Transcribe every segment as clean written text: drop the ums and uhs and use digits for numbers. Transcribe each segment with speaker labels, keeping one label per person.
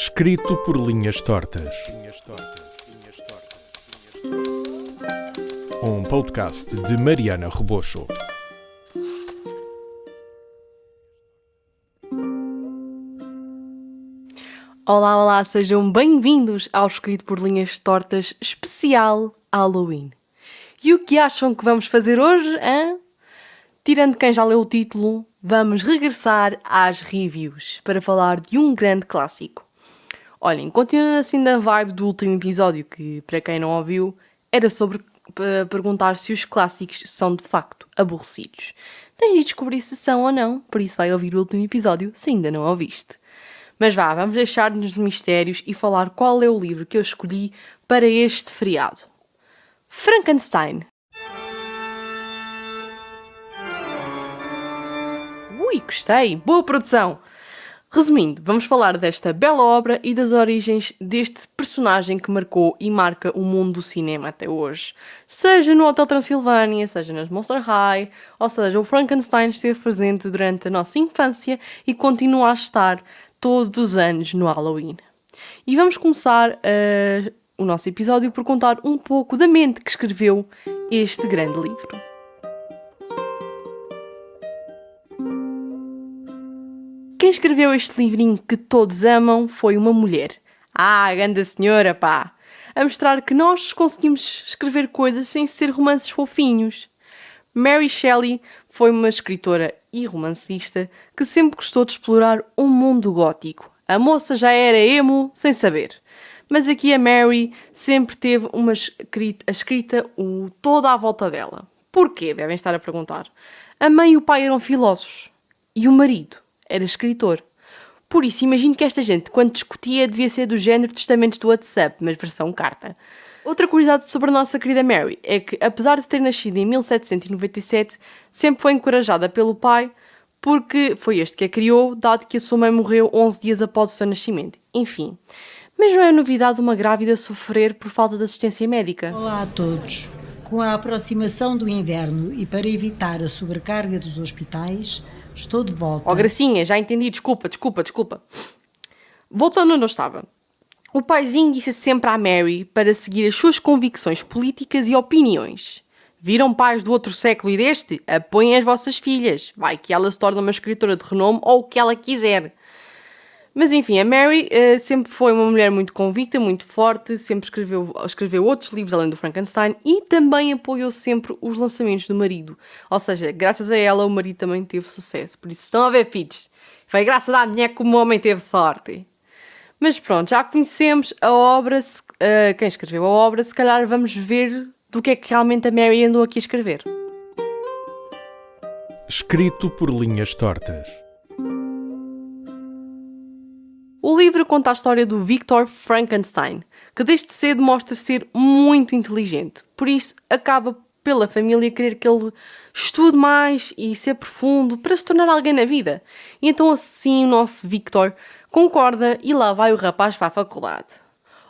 Speaker 1: Escrito por linhas tortas. Um podcast de Mariana Rebocho.
Speaker 2: Olá, olá, sejam bem-vindos ao Escrito por Linhas Tortas especial Halloween. E o que acham que vamos fazer hoje, hein? Tirando quem já leu o título, vamos regressar às reviews para falar de um grande clássico. Olhem, continuando assim na vibe do último episódio, que para quem não ouviu, era sobre perguntar se os clássicos são de facto aborrecidos. Tens de descobrir se são ou não, por isso vai ouvir o último episódio se ainda não ouviste. Mas vá, vamos deixar-nos de mistérios e falar qual é o livro que eu escolhi para este feriado. Frankenstein. Ui, gostei! Boa produção! Resumindo, vamos falar desta bela obra e das origens deste personagem que marcou e marca o mundo do cinema até hoje. Seja no Hotel Transilvânia, seja nas Monster High, ou seja, o Frankenstein esteve presente durante a nossa infância e continua a estar todos os anos no Halloween. E vamos começar o nosso episódio por contar um pouco da mente que escreveu este grande livro. Quem escreveu este livrinho que todos amam foi uma mulher. Ah, grande senhora, pá! A mostrar que nós conseguimos escrever coisas sem ser romances fofinhos. Mary Shelley foi uma escritora e romancista que sempre gostou de explorar um mundo gótico. A moça já era emo sem saber. Mas aqui a Mary sempre teve a escrita toda à volta dela. Porquê? Devem estar a perguntar. A mãe e o pai eram filósofos. E o marido era escritor. Por isso, imagino que esta gente, quando discutia, devia ser do género testamentos do WhatsApp, mas versão carta. Outra curiosidade sobre a nossa querida Mary é que, apesar de ter nascido em 1797, sempre foi encorajada pelo pai, porque foi este que a criou, dado que a sua mãe morreu 11 dias após o seu nascimento. Enfim, mas não é novidade uma grávida sofrer por falta de assistência médica.
Speaker 3: Olá a todos. Com a aproximação do inverno e para evitar a sobrecarga dos hospitais, estou de volta.
Speaker 2: Oh, Gracinha, já entendi, desculpa. Voltando onde eu estava. O paizinho disse sempre à Mary para seguir as suas convicções políticas e opiniões. Viram pais do outro século e deste? Apoiem as vossas filhas. Vai que ela se torne uma escritora de renome ou o que ela quiser. Mas enfim, a Mary sempre foi uma mulher muito convicta, muito forte, sempre escreveu outros livros além do Frankenstein e também apoiou sempre os lançamentos do marido. Ou seja, graças a ela o marido também teve sucesso. Por isso estão a ver, filhos. Foi graças à mulher que o homem teve sorte. Mas pronto, já conhecemos a obra, quem escreveu a obra, se calhar vamos ver do que é que realmente a Mary andou aqui a escrever.
Speaker 1: Escrito por linhas tortas.
Speaker 2: O livro conta a história do Victor Frankenstein, que desde cedo mostra ser muito inteligente. Por isso, acaba pela família querer que ele estude mais e se aprofunde para se tornar alguém na vida. E então assim o nosso Victor concorda e lá vai o rapaz para a faculdade.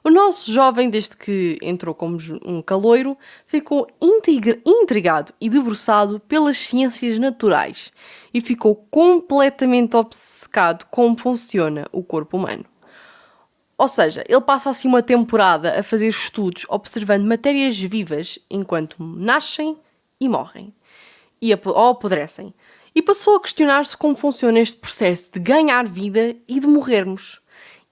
Speaker 2: O nosso jovem, desde que entrou como um caloiro, ficou intrigado e debruçado pelas ciências naturais e ficou completamente obcecado com como funciona o corpo humano. Ou seja, ele passa assim uma temporada a fazer estudos observando matérias vivas enquanto nascem e morrem ou apodrecem. E passou a questionar-se como funciona este processo de ganhar vida e de morrermos.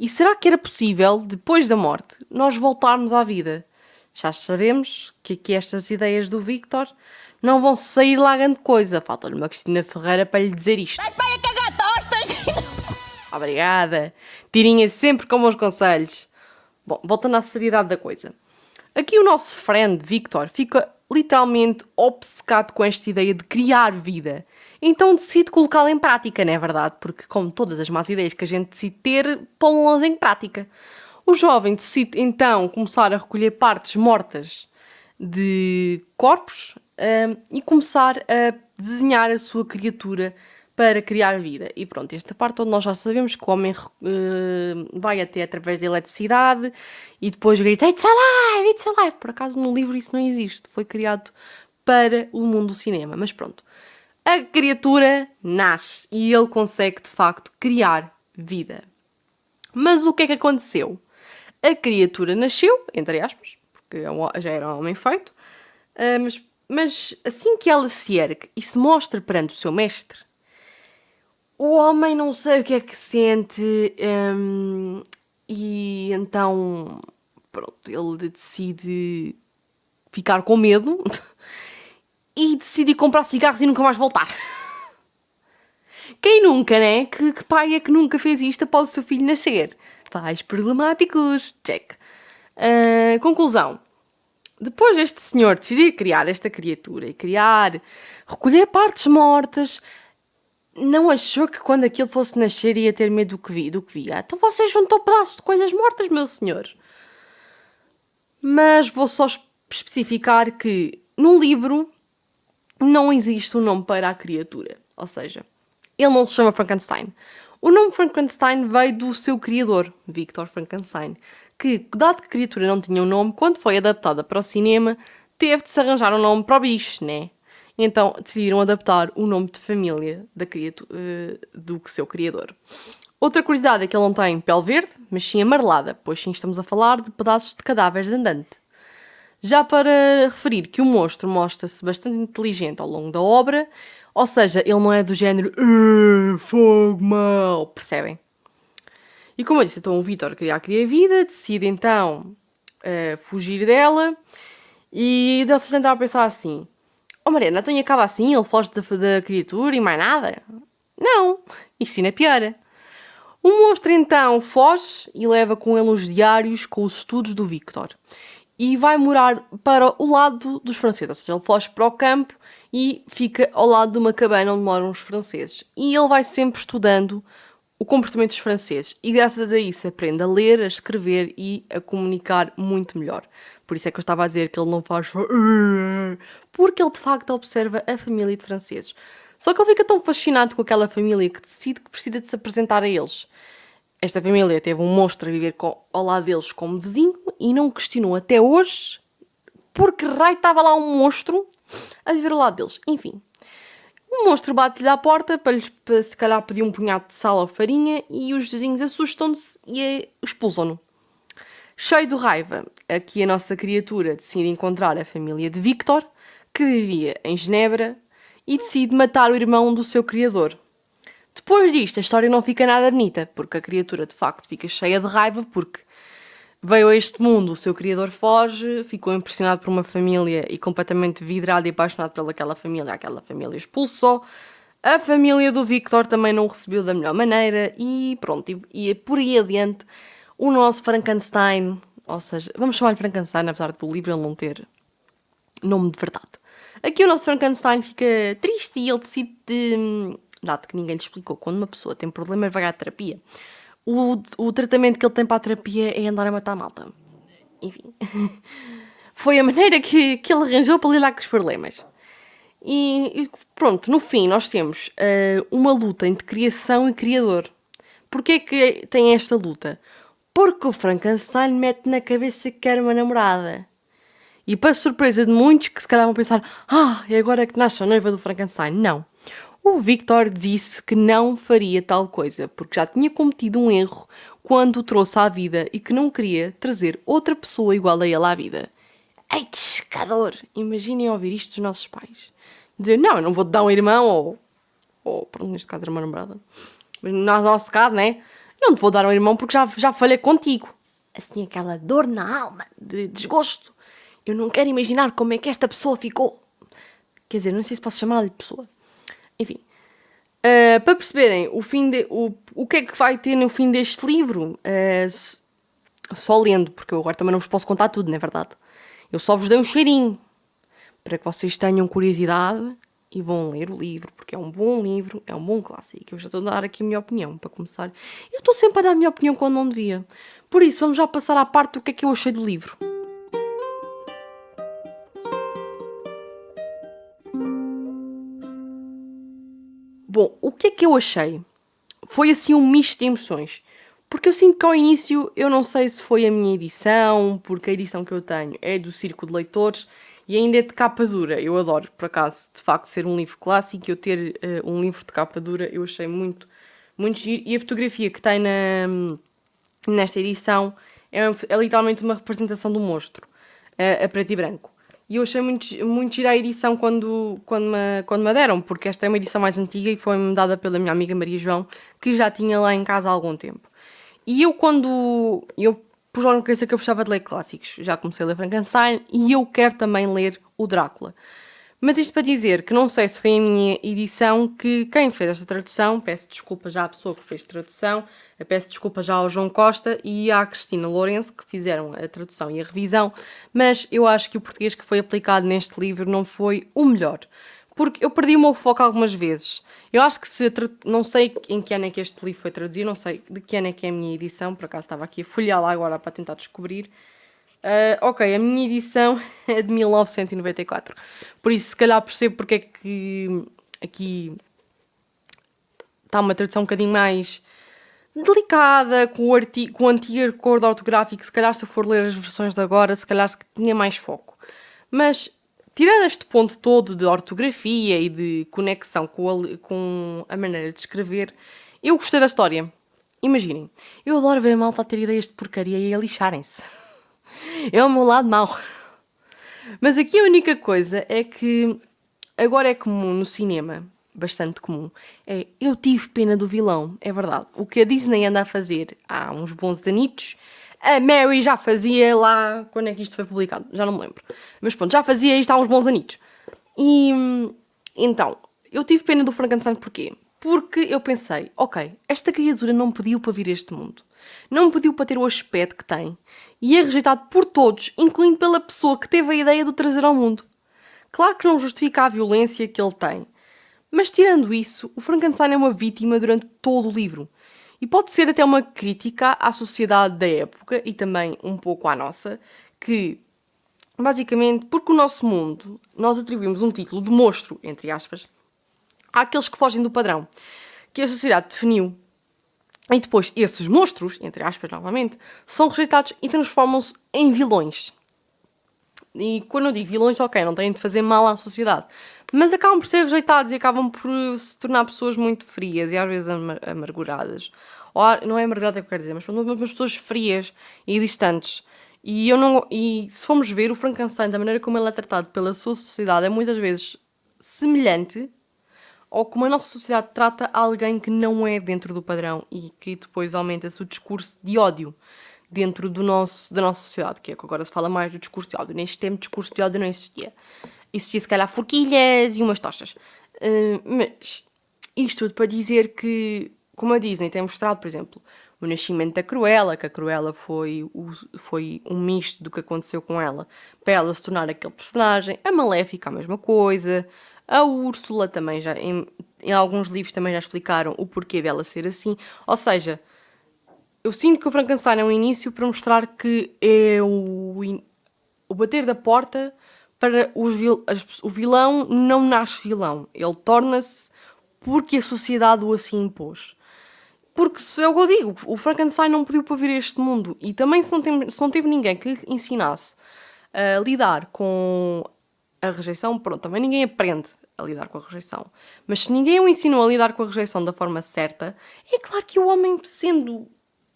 Speaker 2: E será que era possível, depois da morte, nós voltarmos à vida? Já sabemos que aqui estas ideias do Victor não vão sair lá grande coisa. Falta-lhe uma Cristina Ferreira para lhe dizer isto.
Speaker 4: Estás bem a cagar tostas?
Speaker 2: Obrigada. Tirinha sempre com bons conselhos. Bom, voltando à seriedade da coisa. Aqui o nosso friend Victor fica literalmente obcecado com esta ideia de criar vida. Então decide colocá-la em prática, não é verdade? Porque, como todas as más ideias que a gente decide ter, pô-las em prática. O jovem decide então começar a recolher partes mortas de corpos e começar a desenhar a sua criatura para criar vida. E pronto, esta parte onde nós já sabemos que o homem vai até através da eletricidade e depois grita It's alive, it's alive. Por acaso no livro isso não existe, foi criado para o mundo do cinema, mas pronto. A criatura nasce e ele consegue de facto criar vida. Mas o que é que aconteceu? A criatura nasceu, entre aspas, porque já era um homem feito, mas assim que ela se ergue e se mostra perante o seu mestre, o homem não sei o que é que sente, e então, pronto, ele decide ficar com medo e decide comprar cigarros e nunca mais voltar. Quem nunca, né? Que pai é que nunca fez isto após o seu filho nascer? Pais problemáticos. Check. Conclusão. Depois deste senhor decidir criar esta criatura e recolher partes mortas, não achou que quando aquilo fosse nascer ia ter medo do que via? Então você juntou pedaços de coisas mortas, meu senhor. Mas vou só especificar que no livro não existe um nome para a criatura. Ou seja, ele não se chama Frankenstein. O nome Frankenstein veio do seu criador, Victor Frankenstein, que, dado que a criatura não tinha um nome, quando foi adaptada para o cinema, teve de se arranjar um nome para o bicho, né? E então decidiram adaptar o nome de família da criatura, do seu criador. Outra curiosidade é que ele não tem pele verde, mas sim amarelada, pois sim estamos a falar de pedaços de cadáveres andante. Já para referir que o monstro mostra-se bastante inteligente ao longo da obra, ou seja, ele não é do género fogo mau, percebem? E como eu disse, então o Vítor queria a vida, decide então fugir dela e ele se tentava pensar assim: oh Mariana, então acaba assim, ele foge da criatura e mais nada? Não, isto ainda é pior. O monstro então foge e leva com ele os diários com os estudos do Victor. E vai morar para o lado dos franceses, ou seja, ele foge para o campo e fica ao lado de uma cabana onde moram os franceses. E ele vai sempre estudando o comportamento dos franceses. E graças a isso aprende a ler, a escrever e a comunicar muito melhor. Por isso é que eu estava a dizer que ele não faz só... Porque ele de facto observa a família de franceses. Só que ele fica tão fascinado com aquela família que decide que precisa de se apresentar a eles. Esta família teve um monstro a viver ao lado deles como vizinho e não questionou até hoje porque raio estava lá um monstro a viver ao lado deles. Enfim, o monstro bate-lhe à porta para se calhar pedir um punhado de sal ou farinha e os vizinhos assustam-se e expulsam-no. Cheio de raiva, aqui a nossa criatura decide encontrar a família de Victor, que vivia em Genebra, e decide matar o irmão do seu criador. Depois disto, a história não fica nada bonita, porque a criatura de facto fica cheia de raiva, porque veio a este mundo, o seu criador foge, ficou impressionado por uma família e completamente vidrado e apaixonado pelaquela família. Aquela família expulsou. A família do Victor também não o recebeu da melhor maneira e pronto, e por aí adiante, o nosso Frankenstein, ou seja, vamos chamar-lhe Frankenstein, apesar do livro ele não ter nome de verdade. Aqui o nosso Frankenstein fica triste e ele decide, dado que ninguém lhe explicou, quando uma pessoa tem problemas vai à terapia. O tratamento que ele tem para a terapia é andar a matar a malta. Enfim. Foi a maneira que ele arranjou para lidar com os problemas. E pronto, no fim nós temos uma luta entre criação e criador. Porquê que tem esta luta? Porque o Frankenstein mete na cabeça que quer uma namorada. E para surpresa de muitos que se calhar vão pensar: é agora que nasce a noiva do Frankenstein. Não. O Victor disse que não faria tal coisa, porque já tinha cometido um erro quando o trouxe à vida e que não queria trazer outra pessoa igual a ele à vida. Ei, descador! Imaginem ouvir isto dos nossos pais. Dizer: não, eu não vou-te dar um irmão, ou pronto, neste caso era uma namorada. Mas no nosso caso, né? Não te vou dar um irmão porque já falhei contigo. Assim, aquela dor na alma, de desgosto. Eu não quero imaginar como é que esta pessoa ficou. Quer dizer, não sei se posso chamar-lhe de pessoa. Enfim. Para perceberem o que é que vai ter no fim deste livro, só lendo, porque eu agora também não vos posso contar tudo, não é verdade? Eu só vos dei um cheirinho, para que vocês tenham curiosidade e vão ler o livro, porque é um bom livro, é um bom clássico. Eu já estou a dar aqui a minha opinião, para começar. Eu estou sempre a dar a minha opinião quando não devia. Por isso, vamos já passar à parte do que é que eu achei do livro. Bom, o que é que eu achei? Foi assim um misto de emoções. Porque eu sinto que ao início, eu não sei se foi a minha edição, porque a edição que eu tenho é do Círculo de Leitores e ainda é de capa dura. Eu adoro, por acaso, de facto, ser um livro clássico e eu ter um livro de capa dura, eu achei muito, muito giro. E a fotografia que tem nesta edição, é literalmente uma representação do monstro, a preto e branco. E eu achei muito gira a edição quando me a deram, porque esta é uma edição mais antiga e foi-me dada pela minha amiga Maria João, que já tinha lá em casa há algum tempo. E eu pus logo na cabeça que eu gostava de ler clássicos. Já comecei a ler Frankenstein e eu quero também ler o Drácula. Mas isto para dizer que não sei se foi a minha edição que quem fez esta tradução, peço desculpa já à pessoa que fez a tradução, peço desculpa já ao João Costa e à Cristina Lourenço que fizeram a tradução e a revisão, mas eu acho que o português que foi aplicado neste livro não foi o melhor. Porque eu perdi o meu foco algumas vezes. Eu acho que não sei em que ano é que este livro foi traduzido, não sei de que ano é que é a minha edição, por acaso estava aqui a folhear lá agora para tentar descobrir. Ok, a minha edição é de 1994. Por isso, se calhar percebo porque é que aqui está uma tradução um bocadinho mais delicada, com o antigo acordo ortográfico. Se calhar, se eu for ler as versões de agora, se calhar tinha mais foco. Mas, tirando este ponto todo de ortografia e de conexão com a maneira de escrever, eu gostei da história. Imaginem, eu adoro ver a malta a ter ideias de porcaria e a lixarem-se. É o meu lado mau. Mas aqui a única coisa é que agora é comum no cinema, bastante comum, eu tive pena do vilão, é verdade. O que a Disney anda a fazer há uns bons anitos, a Mary já fazia lá, quando é que isto foi publicado? Já não me lembro. Mas pronto, já fazia isto há uns bons anitos. E então, eu tive pena do Frankenstein porquê? Porque eu pensei, ok, esta criatura não pediu para vir a este mundo. Não pediu para ter o aspecto que tem. E é rejeitado por todos, incluindo pela pessoa que teve a ideia de o trazer ao mundo. Claro que não justifica a violência que ele tem. Mas tirando isso, o Frankenstein é uma vítima durante todo o livro. E pode ser até uma crítica à sociedade da época e também um pouco à nossa, que, basicamente, porque o nosso mundo, nós atribuímos um título de monstro, entre aspas, àqueles que fogem do padrão, que a sociedade definiu. E depois, esses monstros, entre aspas, novamente, são rejeitados e transformam-se em vilões. E quando eu digo vilões, ok, não têm de fazer mal à sociedade. Mas acabam por ser rejeitados e acabam por se tornar pessoas muito frias e às vezes amarguradas. Ou, não é amargurada que eu quero dizer, mas pessoas frias e distantes. E se formos ver, o Frankenstein, da maneira como ele é tratado pela sua sociedade, é muitas vezes semelhante ou como a nossa sociedade trata alguém que não é dentro do padrão e que depois aumenta-se o discurso de ódio dentro da nossa sociedade, que é que agora se fala mais do discurso de ódio. Neste tempo, discurso de ódio não existia. Existia, se calhar, forquilhas e umas tochas. Mas isto tudo para dizer que, como a Disney tem mostrado, por exemplo, o nascimento da Cruella, que a Cruella foi um misto do que aconteceu com ela, para ela se tornar aquele personagem. A Maléfica, a mesma coisa. A Úrsula também já, em alguns livros também já explicaram o porquê dela ser assim. Ou seja, eu sinto que o Frankenstein é um início para mostrar que é o bater da porta para o vilão não nasce vilão. Ele torna-se porque a sociedade o assim impôs. Porque, se é o que eu digo, o Frankenstein não pediu para vir a este mundo. E também se não teve ninguém que lhe ensinasse a lidar com a rejeição, pronto, também ninguém aprende a lidar com a rejeição. Mas se ninguém o ensinou a lidar com a rejeição da forma certa, é claro que o homem, sendo,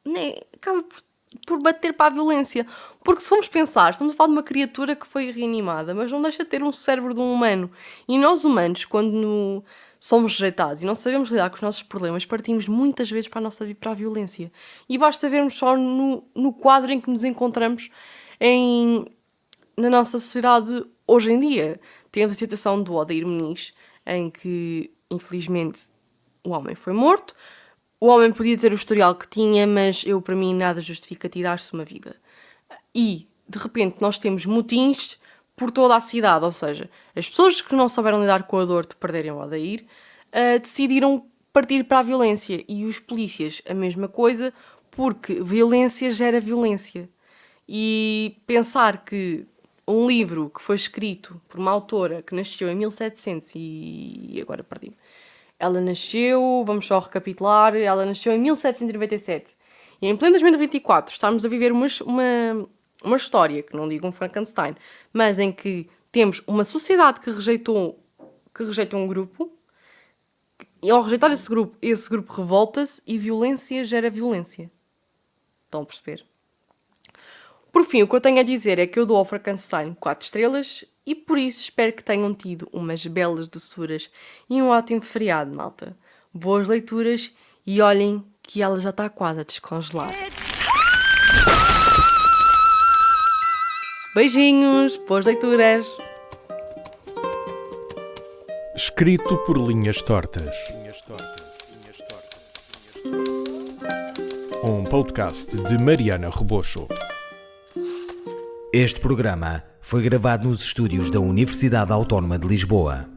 Speaker 2: né, acaba por bater para a violência. Porque se formos pensar, estamos a falar de uma criatura que foi reanimada, mas não deixa de ter um cérebro de um humano. E nós humanos, quando somos rejeitados e não sabemos lidar com os nossos problemas, partimos muitas vezes para a violência. E basta vermos só no quadro em que nos encontramos na nossa sociedade hoje em dia. Temos a situação do Odair Muniz, em que, infelizmente, o homem foi morto. O homem podia ter o historial que tinha, mas para mim, nada justifica tirar-se uma vida. E, de repente, nós temos motins por toda a cidade. Ou seja, as pessoas que não souberam lidar com a dor de perderem o Odair decidiram partir para a violência. E os polícias, a mesma coisa, porque violência gera violência. E pensar que um livro que foi escrito por uma autora que nasceu em 1700 e agora perdi-me. Ela nasceu, vamos só recapitular, ela nasceu em 1797. E em pleno 2024 estamos a viver uma história, que não digo um Frankenstein, mas em que temos uma sociedade que rejeita um grupo, e ao rejeitar esse grupo revolta-se e violência gera violência. Estão a perceber? Por fim, o que eu tenho a dizer é que eu dou ao Frankenstein 4 estrelas e por isso espero que tenham tido umas belas doçuras e um ótimo feriado, malta. Boas leituras e olhem que ela já está quase a descongelar. Beijinhos, boas leituras!
Speaker 1: Escrito por linhas tortas. Um podcast de Mariana Rebocho.
Speaker 5: Este programa foi gravado nos estúdios da Universidade Autónoma de Lisboa.